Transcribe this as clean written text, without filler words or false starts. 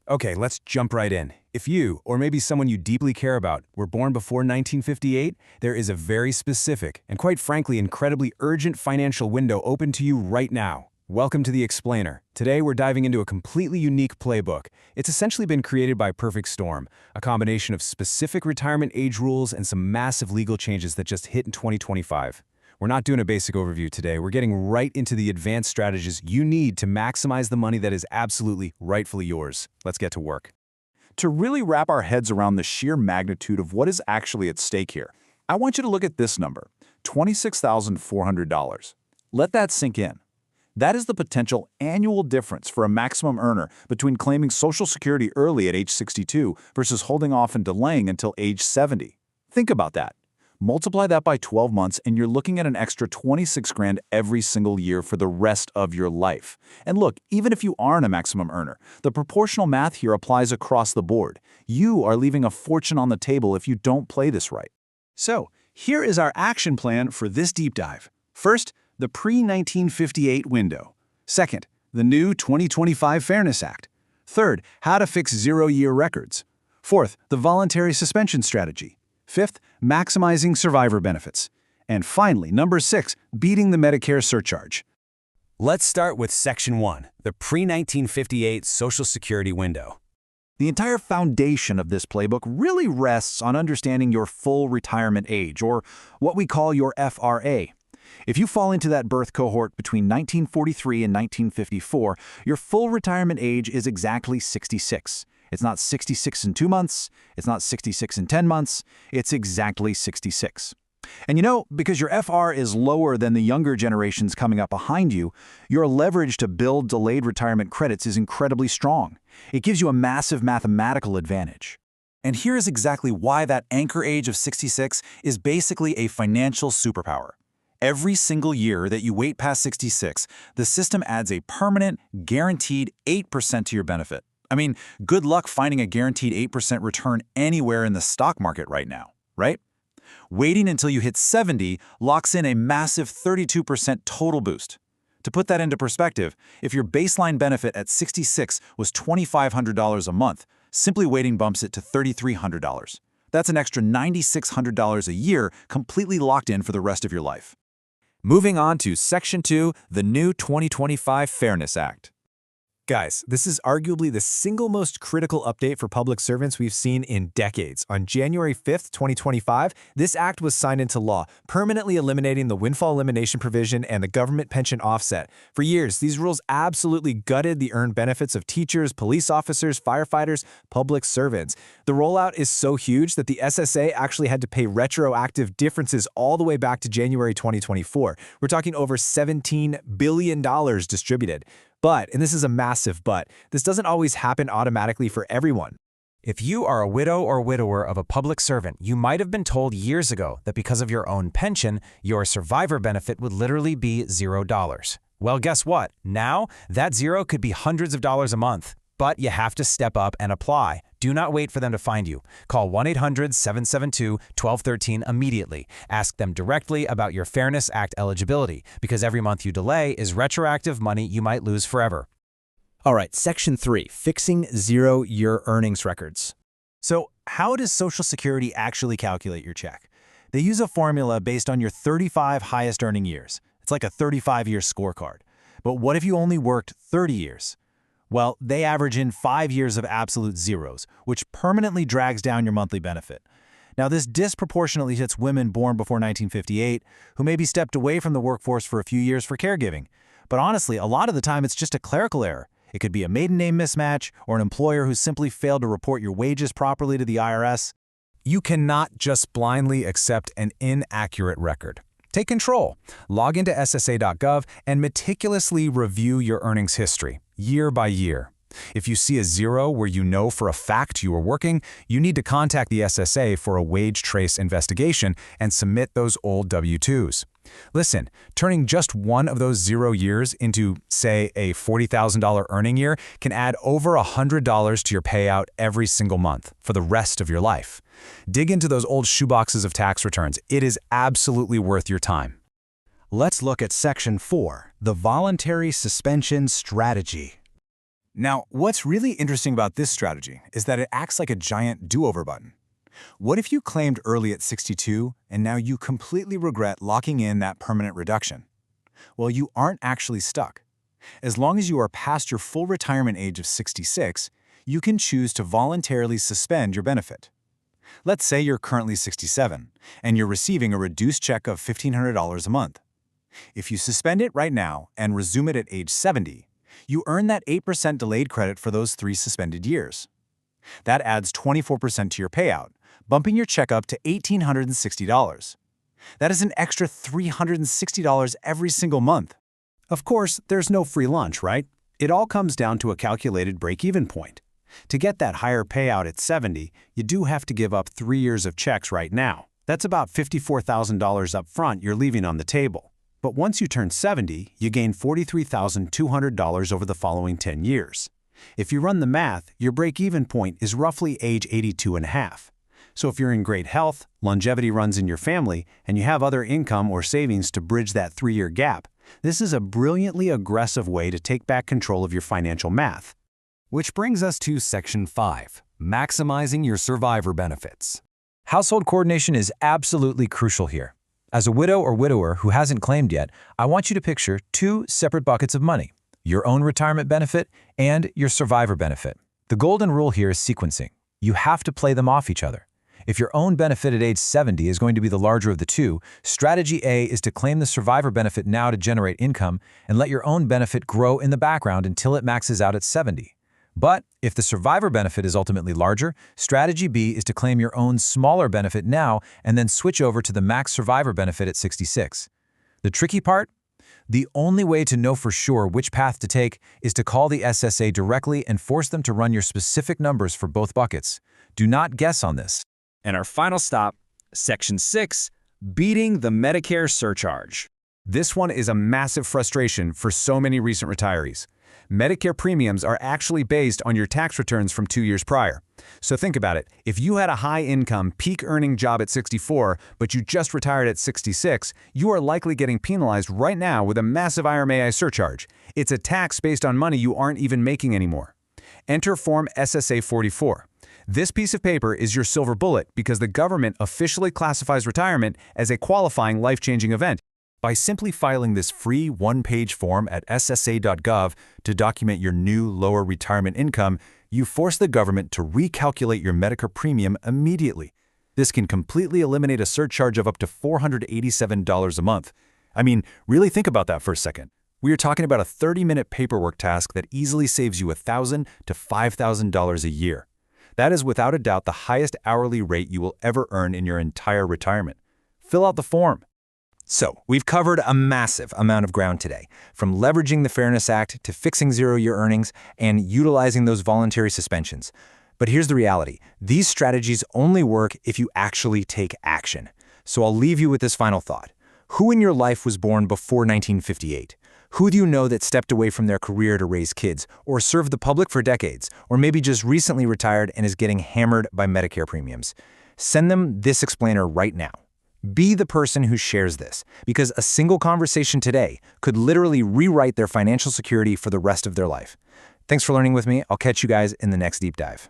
Okay, let's jump right in. If you, or maybe someone you deeply care about, were born before 1958, there is a very specific and quite frankly incredibly urgent financial window open to you right now. Welcome to The Explainer. Today we're diving into a completely unique playbook. It's essentially been created by Perfect Storm, a combination of specific retirement age rules and some massive legal changes that just hit in 2025. We're not doing a basic overview today. We're getting right into the advanced strategies you need to maximize the money that is absolutely, rightfully yours. Let's get to work. To really wrap our heads around the sheer magnitude of what is actually at stake here, I want you to look at this number, $26,400. Let that sink in. That is the potential annual difference for a maximum earner between claiming Social Security early at age 62 versus holding off and delaying until age 70. Think about that. Multiply that by 12 months and you're looking at an extra 26 grand every single year for the rest of your life. And look, even if you aren't a maximum earner, the proportional math here applies across the board. You are leaving a fortune on the table if you don't play this right. So, here is our action plan for this deep dive. First, the pre-1958 window. Second, the new 2025 Fairness Act. Third, how to fix zero-year records. Fourth, the voluntary suspension strategy. Fifth, maximizing survivor benefits. And finally, number 6, beating the Medicare surcharge. Let's start with Section 1, the pre-1958 Social Security window. The entire foundation of this playbook really rests on understanding your full retirement age, or what we call your FRA. If you fall into that birth cohort between 1943 and 1954, your full retirement age is exactly 66. It's not 66 in 2 months, it's not 66 in 10 months, it's exactly 66. And you know, because your FR is lower than the younger generations coming up behind you, your leverage to build delayed retirement credits is incredibly strong. It gives you a massive mathematical advantage. And here's exactly why that anchor age of 66 is basically a financial superpower. Every single year that you wait past 66, the system adds a permanent, guaranteed 8% to your benefit. I mean, good luck finding a guaranteed 8% return anywhere in the stock market right now, right? Waiting until you hit 70 locks in a massive 32% total boost. To put that into perspective, if your baseline benefit at 66 was $2,500 a month, simply waiting bumps it to $3,300. That's an extra $9,600 a year completely locked in for the rest of your life. Moving on to Section 2, the new 2025 Fairness Act. Guys, this is arguably the single most critical update for public servants we've seen in decades. On January 5th, 2025, this act was signed into law, permanently eliminating the windfall elimination provision and the government pension offset. For years, these rules absolutely gutted the earned benefits of teachers, police officers, firefighters, public servants. The rollout is so huge that the SSA actually had to pay retroactive differences all the way back to January 2024. We're talking over $17 billion distributed. But, and this is a massive but, this doesn't always happen automatically for everyone. If you are a widow or widower of a public servant, you might have been told years ago that because of your own pension, your survivor benefit would literally be $0. Well, guess what? Now, that zero could be hundreds of dollars a month. But you have to step up and apply. Do not wait for them to find you. Call 1-800-772-1213 immediately. Ask them directly about your Fairness Act eligibility, because every month you delay is retroactive money you might lose forever. All right, Section 3, fixing zero-year earnings records. So, how does Social Security actually calculate your check? They use a formula based on your 35 highest earning years. It's like a 35-year scorecard. But what if you only worked 30 years? Well, they average in 5 years of absolute zeros, which permanently drags down your monthly benefit. Now, this disproportionately hits women born before 1958, who maybe stepped away from the workforce for a few years for caregiving. But honestly, a lot of the time it's just a clerical error. It could be a maiden name mismatch or an employer who simply failed to report your wages properly to the IRS. You cannot just blindly accept an inaccurate record. Take control. Log into SSA.gov and meticulously review your earnings history, year by year. If you see a zero where you know for a fact you were working, you need to contact the SSA for a wage trace investigation and submit those old W-2s. Listen, turning just one of those 0 years into, say, a $40,000 earning year can add over $100 to your payout every single month for the rest of your life. Dig into those old shoeboxes of tax returns. It is absolutely worth your time. Let's look at Section 4, the voluntary suspension strategy. Now, what's really interesting about this strategy is that it acts like a giant do-over button. What if you claimed early at 62 and now you completely regret locking in that permanent reduction? Well, you aren't actually stuck. As long as you are past your full retirement age of 66, you can choose to voluntarily suspend your benefit. Let's say you're currently 67 and you're receiving a reduced check of $1,500 a month. If you suspend it right now and resume it at age 70, you earn that 8% delayed credit for those 3 suspended years. That adds 24% to your payout, bumping your check up to $1,860. That is an extra $360 every single month. Of course, there's no free lunch, right? It all comes down to a calculated break-even point. To get that higher payout at 70, you do have to give up 3 years of checks right now. That's about $54,000 up front you're leaving on the table. But once you turn 70, you gain $43,200 over the following 10 years. If you run the math, your break-even point is roughly age 82 and a half. So if you're in great health, longevity runs in your family, and you have other income or savings to bridge that 3-year gap, this is a brilliantly aggressive way to take back control of your financial math. Which brings us to Section 5, maximizing your survivor benefits. Household coordination is absolutely crucial here. As a widow or widower who hasn't claimed yet, I want you to picture 2 separate buckets of money, your own retirement benefit and your survivor benefit. The golden rule here is sequencing. You have to play them off each other. If your own benefit at age 70 is going to be the larger of the two, strategy A is to claim the survivor benefit now to generate income and let your own benefit grow in the background until it maxes out at 70. But if the survivor benefit is ultimately larger, strategy B is to claim your own smaller benefit now and then switch over to the max survivor benefit at 66. The tricky part? The only way to know for sure which path to take is to call the SSA directly and force them to run your specific numbers for both buckets. Do not guess on this. And our final stop, Section 6, beating the Medicare surcharge. This one is a massive frustration for so many recent retirees. Medicare premiums are actually based on your tax returns from 2 years prior. So think about it. If you had a high-income, peak-earning job at 64, but you just retired at 66, you are likely getting penalized right now with a massive IRMAI surcharge. It's a tax based on money you aren't even making anymore. Enter Form SSA 44. This piece of paper is your silver bullet because the government officially classifies retirement as a qualifying life-changing event. By simply filing this free one-page form at SSA.gov to document your new lower retirement income, you force the government to recalculate your Medicare premium immediately. This can completely eliminate a surcharge of up to $487 a month. I mean, really think about that for a second. We are talking about a 30-minute paperwork task that easily saves you $1,000 to $5,000 a year. That is without a doubt the highest hourly rate you will ever earn in your entire retirement. Fill out the form. So, we've covered a massive amount of ground today, from leveraging the Fairness Act to fixing zero-year earnings and utilizing those voluntary suspensions. But here's the reality. These strategies only work if you actually take action. So I'll leave you with this final thought. Who in your life was born before 1958? Who do you know that stepped away from their career to raise kids, or served the public for decades, or maybe just recently retired and is getting hammered by Medicare premiums? Send them this explainer right now. Be the person who shares this, because a single conversation today could literally rewrite their financial security for the rest of their life. Thanks for learning with me. I'll catch you guys in the next deep dive.